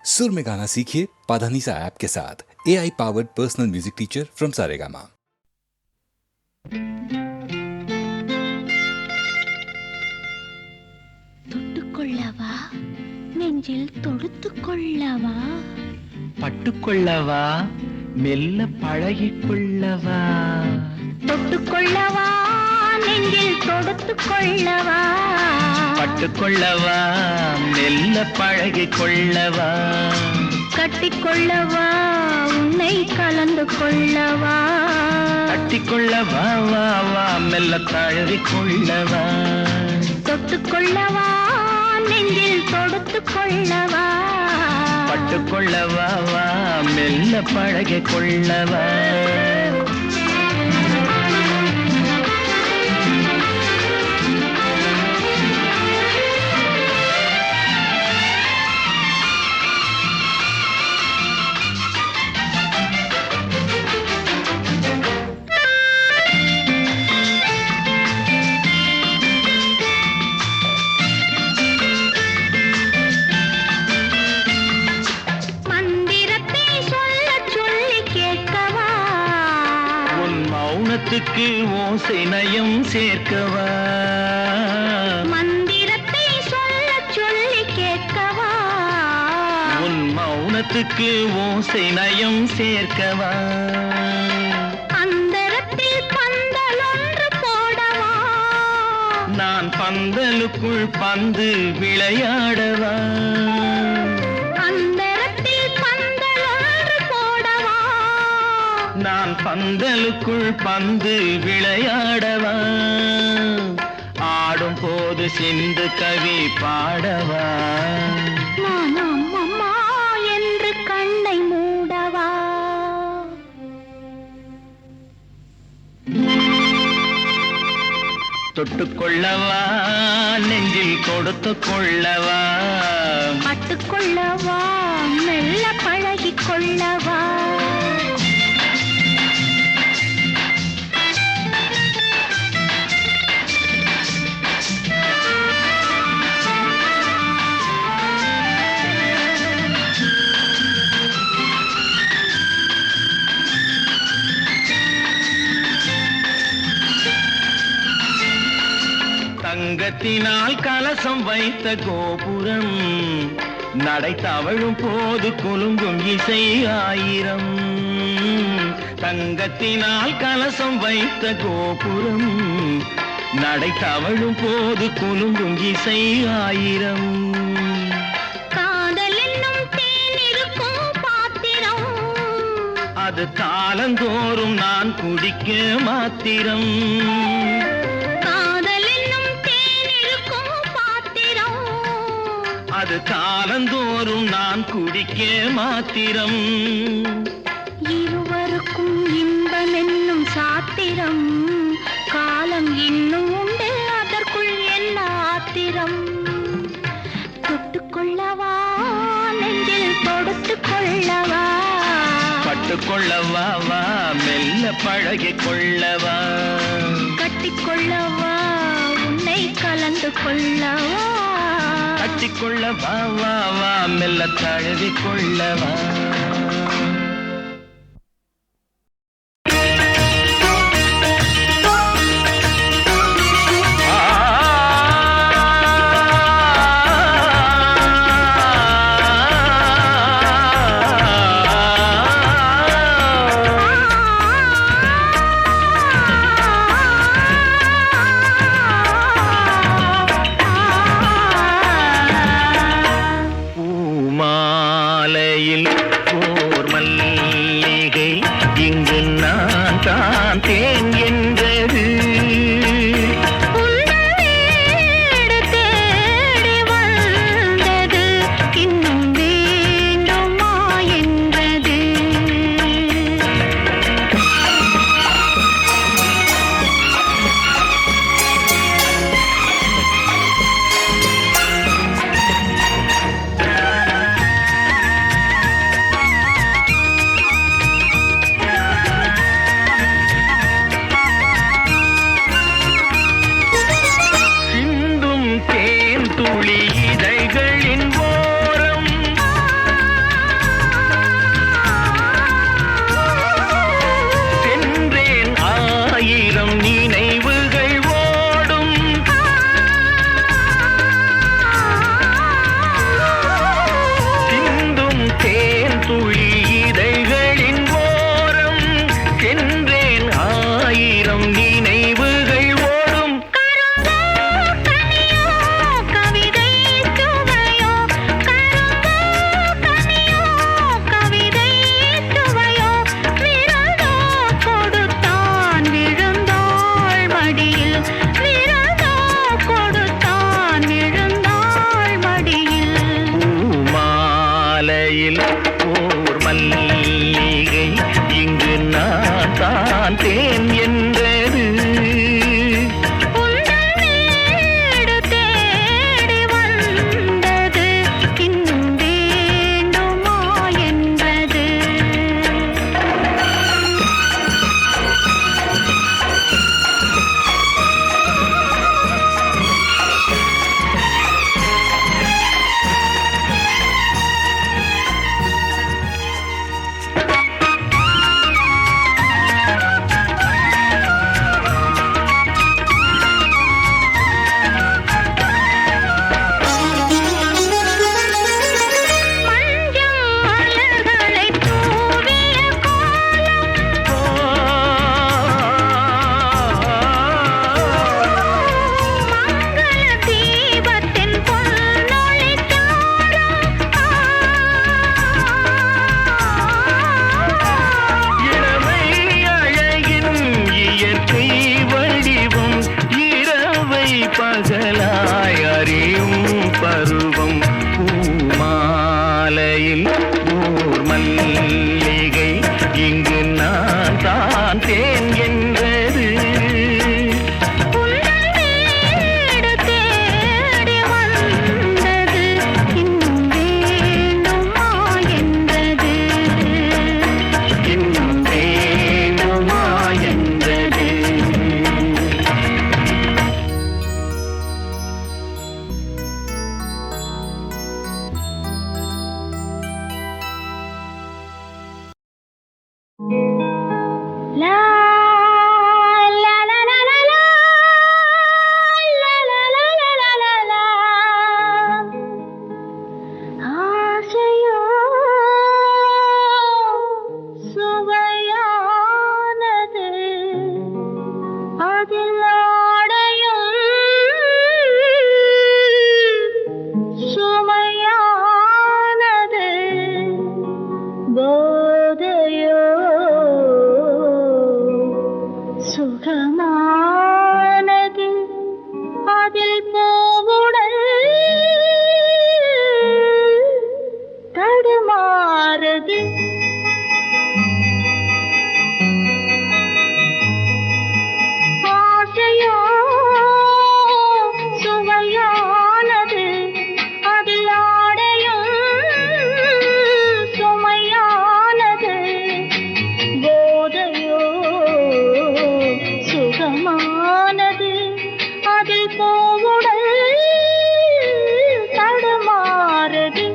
सुर में गाना सीखिए पाधानीसा ऐप के साथ। AI powered personal music teacher from Saregama. தொட்டுக்கொள்ளவா நெஞ்சில் தொடுத்துக்கொள்ளவா பட்டுக்கொள்ளவா மெல்ல பழகிக்கொள்ளவா தொட்டுக்கொள்ளவா நெஞ்சில் தொடுத்துக்கொள்ளவா பட்டுக்கொள்ளவா மெல்ல பழகிக்கொள்ளவா கட்டிக்கொள்ளவா உன்னை கலந்து கொள்ளவா கட்டிக்கொள்ளவா வா வா மெல்ல தழுவிக்கொள்ளவா தொட்டுக்கொள்ளவா நெஞ்சில் தொடுத்துக்கொள்ளவா பட்டுக்கொள்ளவா வா மெல்ல பழகிக்கொள்ளவா மௌனத்துக்கு ஓசை நயம் சேர்க்கவா மந்திரத்தை சொல்ல சொல்லி கேட்கவா உன் மௌனத்துக்கு ஓசை நயம் சேர்க்கவா அந்தரத்தில் பந்தல் ஒன்று போடவா நான் பந்தலுக்குள் பந்து விளையாடவா நான் பந்தலுக்குள் பந்து விளையாடவா ஆடும் போது சிந்து கவி பாடவா நான் அம்மம்மா என்று கண்ணை மூடவா தொட்டுக்கொள்ளவா நெஞ்சில் கொடுத்து கொள்ளவா பட்டுக்கொள்ளவா மெல்ல பழகிக்கொள்ளவா தங்கத்தினால் கலசம் வைத்த கோபுரம் நடை தவழும் போது குலுங்கும் இசை ஆயிரம் தங்கத்தினால் கலசம் வைத்த கோபுரம் நடை தவழும் போது குலுங்கும் இசை ஆயிரம் காதல் என்னும் தேன் இருக்கும் பாத்திரம் அது காலந்தோறும் நான் குடிக்க மாத்திரம் அது காலந்தோறும் நான் குடிக்க மாத்திரம் இருவருக்கும் இன்பம் என்னும் சாத்திரம் காலம் இன்னும் உண்டு அதற்குள் என்ன ஆத்திரம் தொட்டுக்கொள்ளவா நெஞ்சில் தொடுத்துக்கொள்ளவா பட்டுக்கொள்ளவா வா மெல்ல பழகிக்கொள்ளவா கட்டிக்கொள்ளவா உன்னை கலந்து கொள்ளவா கட்டிக்கொள்ளவா வா வா மெல்ல தழுவிக்கொள்ளவா மல்லிகை இங்கு நான் தான் தேன் என்றது. உந்தன் வீடு தேடி வந்தது இன்னும் வேண்டுமா என்றது. மஞ்சள் மலர்களை தூவிய கோலம் மங்கள தீபத்தின் பொன்னொளி இளமை அழகின் இயற்கை வடிவம் இரவை பகலாய் அறியும் பருவம். பூமாலையில் ஊர் மல்லிகை இங்கு நான் தான் தேன் என்றது. உந்தன் வீடு தேடி வந்தது இன்னும் வேண்டுமா என்றது. இன்னும் வேண்டுமா என்றது. லா லா லா லா லா லா லா லா லா லா லா லா. ஆசையோ சுவையானது அதில் ஆடையும் சுமையானது. போதையோ சுகமானது அதில் பூவுடல் தடுமாறுது. ஆசையோ சுவையானது அதில் ஆடையும் சுமையானது. போதையோ சுகமானது அதில் பூவுடல் தடுமாறுது.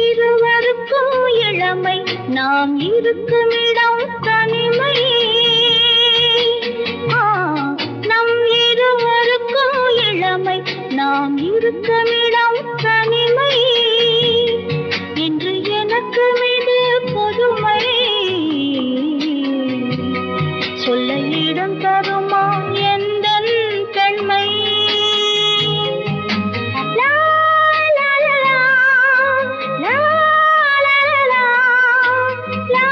இருவருக்கும் இளமை நாம் இருக்கும் இடம் தனிமை. நம் இருவருக்கும் இளமை நாம் இருக்கும் இடம் தனிமை என்று எனக்கு மீது பொதுமை சொல்ல இடம் தருமா எந்தன் பெண்மை. லா லா லா லா லா லா லா லா லா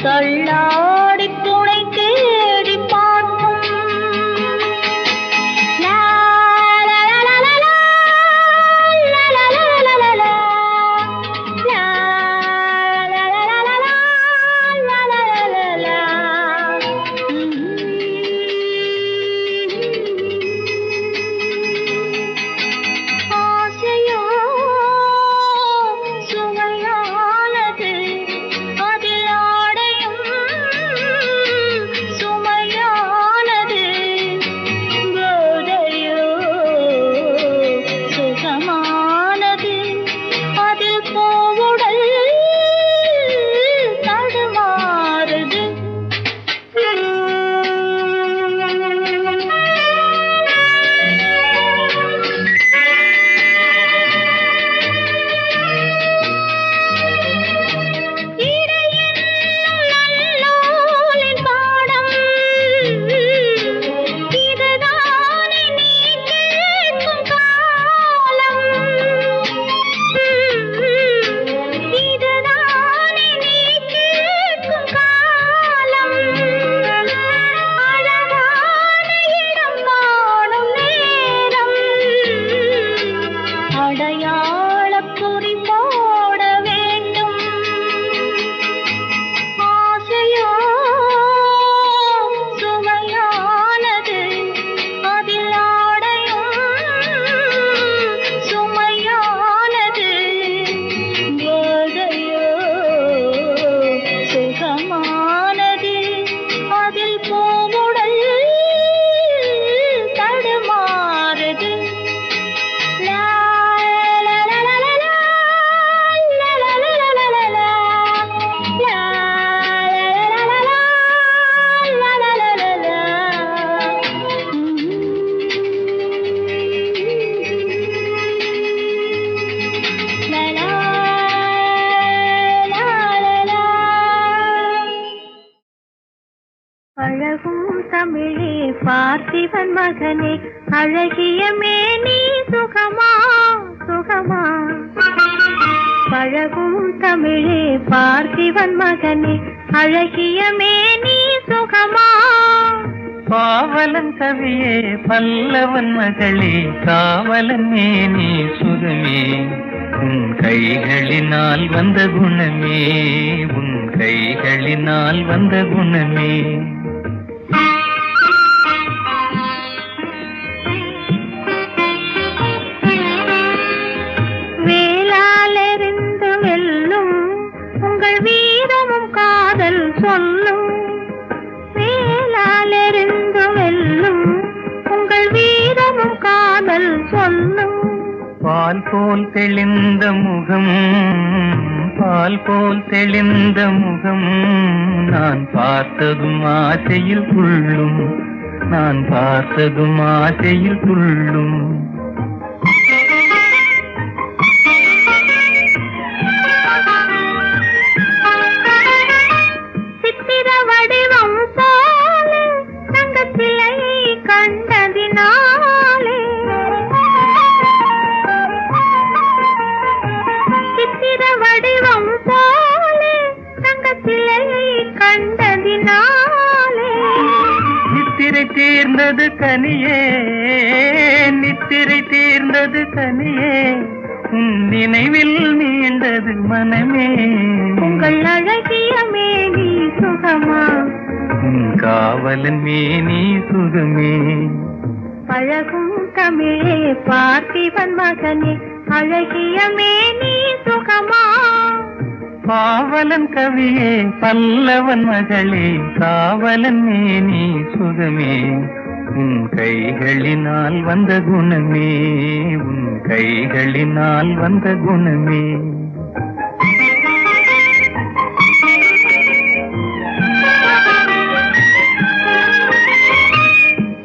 தள்ளாடி துணை தேடி பார்க்கும் லா, லா, லா, லா, லா, லா, லா, லா, லா, லா, லா. லா, லா, லா, லா, லா, லா, லா, லா, லா, லா. ஆசையோ சுமையானது, அதில் ஆடையும் சுமையானது. போதையோ சுகமானது, அதில் போவுடல் தடுமாறுது. நல்லோலின் பாடம் இதுதானே நீ கேட்கும் காலம். இதுதானே நீ கேட்கும் காலம். அழகான இடம் காணும் நேரம், அடையாளக் குறி போட வேண்டும். ஆசையோ சுமையானது, அதில் ஆடையும் சுமையானது. போதையோ சுகமானது, அதில் போவுடல் தடுமாறுது. லா, லா, லா, லா, லா, லா, லா, லா, லா, லா, லா, லா, லா. லா, லா, லா, லா, லா, லா, லா, லா, லா, லா. லா, லா, லா, லா, லா. அழகும் தமிழே பார்த்திபன் மகனே, அழகிய மேனி சுகமா சுகமா. பழகும் தமிழே பார்த்திபன் மகனே, அழகிய மேனி சுகமா. பாவலன் கவியே பல்லவன் மகளே, காவலன் மேனி சுகமே. உன் கைகளினால் வந்த குணமே, உன் கைகளினால் வந்த குணமே. வேளாலெறிந்து வெல்லும் உங்கள் வீரமும் காதல் சொல்லும். வேளாலெறிந்து வெல்லும் உங்கள் வீரமும் காதல் சொல்லும். பால் போல் தெளிந்த முகம், பால் போல் தெளிந்த முகம், நான் பார்த்ததும் ஆசையில் துள்ளும், நான் பார்த்ததும் ஆசையில் துள்ளும். சித்திர வடிவம் போல தங்கச்சிலையை கண்டதினாலே, சித்திர வடிவம் போல தங்கச்சிலையை கண்டதினாலே. நித்திரை தீர்ந்தது கனியே, நித்திரை தீர்ந்தது கனியே, உன் நினைவில் மீண்டது மனமே. உங்கள் அழகிய மேனி சுகமா, உன் காவலன் மேனி சுகமே. பழகும் தமிழே பார்த்திபன் மகனே, அழகிய மேனி சுகமா. பாவலன் கவியே பல்லவன் மகளே, காவலன் மேனி சுகமே. உன் கைகளினால் வந்த குணமே, உன் கைகளினால் வந்த குணமே.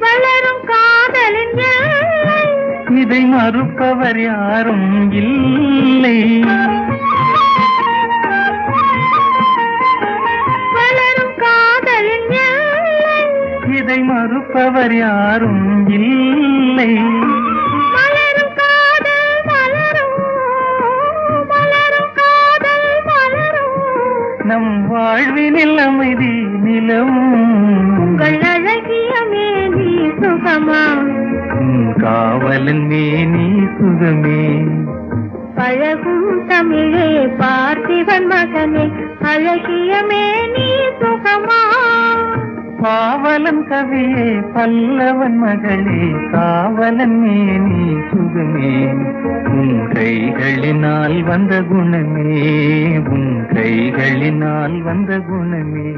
வளரும் காதலின் எல்லை, இதை மறுப்பவர் யாரும் இல்லை. வளரும் காதலின் எல்லை, இதை மறுப்பவர் யாரும் இல்லை. மலரும் காதல் மலரும், மலரும் காதல் மலரும். நம் வாழ்வினில் அமைதி நிலவும். உங்கள் அழகிய மேனி சுகமா, காவலன் மேனி சுகமே. பழகும் தமிழே பார்த்திபன் மகனே, அழகிய மேனி சுகமா. பாவலன் கவியே பல்லவன் மகளே, காவலன் மேனி சுகமே. உன் கைகளினால் வந்த குணமே, உன் கைகளினால் வந்த குணமே.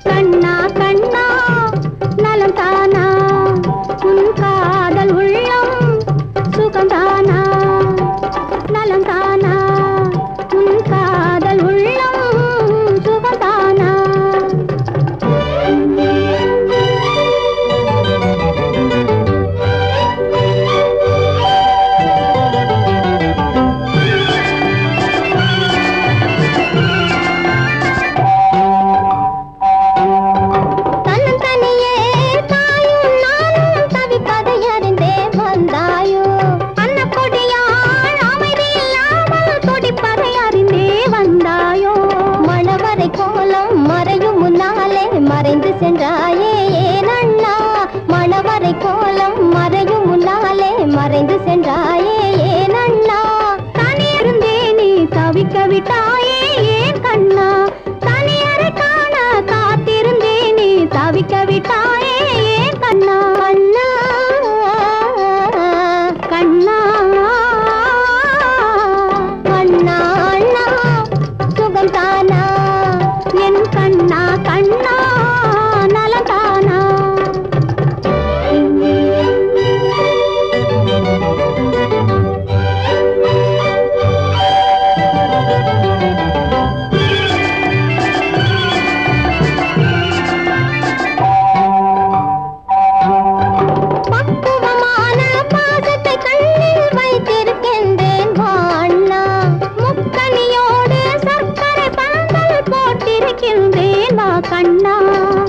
கண்ணா கண்ணா சிரிக்க விட்டாயே ஏன் கண்ணா கண்ணா கண்ணா அண்ணா சுகம் தானா என் கண்ணா கண்ணா நலந்தானா கண்ணா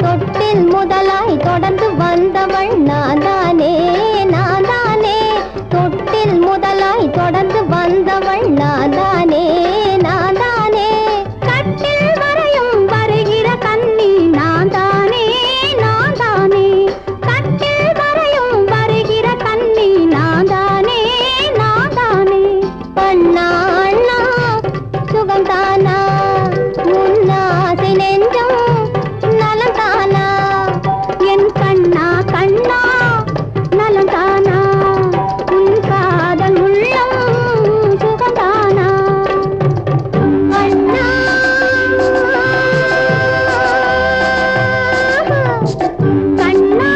தொட்டில் முதலாய் தொடர்ந்து வந்தவள் நான்தானே நான்தானே தொட்டில் முதலாய் தொடர்ந்து வந்தவள் நான்தானே நான்தானே கட்டில் வரையும் வருகிற கண்ணி நான்தானே நான்தானே கட்டில் வரையும் வருகிற கண்ணி நான்தானே நான்தானே அண்ணா அண்ணா சுகந்தானா உன்னாசை நெஞ்சம் நலந்தானா என் கண்ணா கண்ணா நலந்தானா உன் காதல் உள்ளம் சுகந்தானா அண்ணா கண்ணா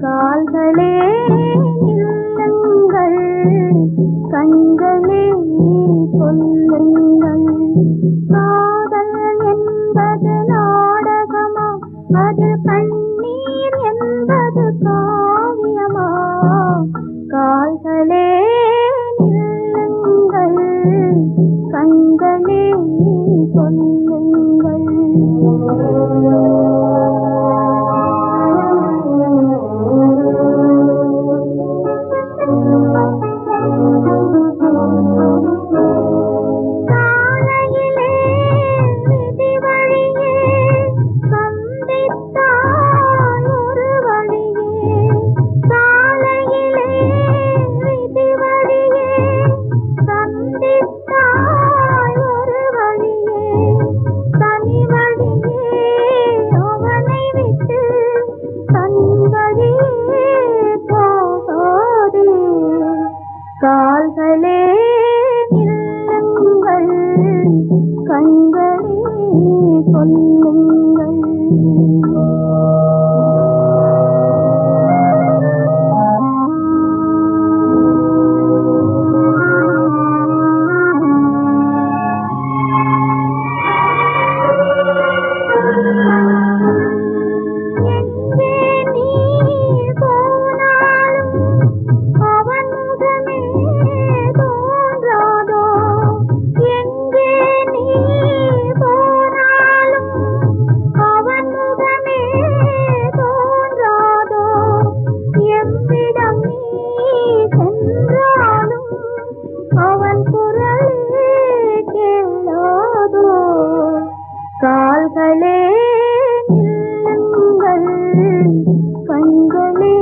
கால்களே நில்லுங்கள் கண்களே சொல்லுங்கள் காதல் என்பது நாடகமா அது கண்ணீர் என்பது காவியமா கால்களே நில்லுங்கள் கண்களே சொல்லுங்கள் கால்களே நில்லுங்கள் கண்களே சொல்லுங்கள் கால்களே நில்லுங்கள் கண்களே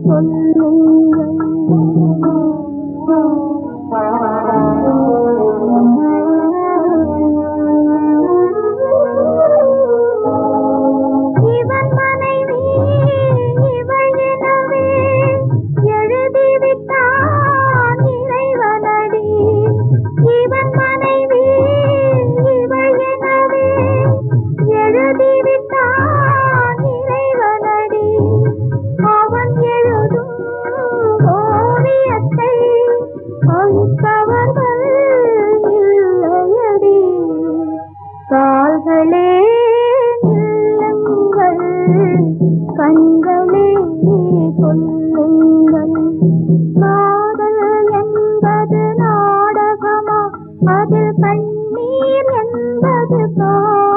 சொல்லுங்கள் இவன் மனைவி இவள் எனவே எழுதிவிட்டான் இறைவனடி இவன் மனைவி இவள் எனவே எழுதிவிட்டான் இறைவனடி அவன் எழுதும் ஓவியத்தை அழிப்பவர்கள் இல்லையடி கால்களே நில்லுங்கள் கண்களே சொல்லுங்கள் காதல் என்பது நாடகமா அதில் கண்ணீர் என்பது என்பது போல்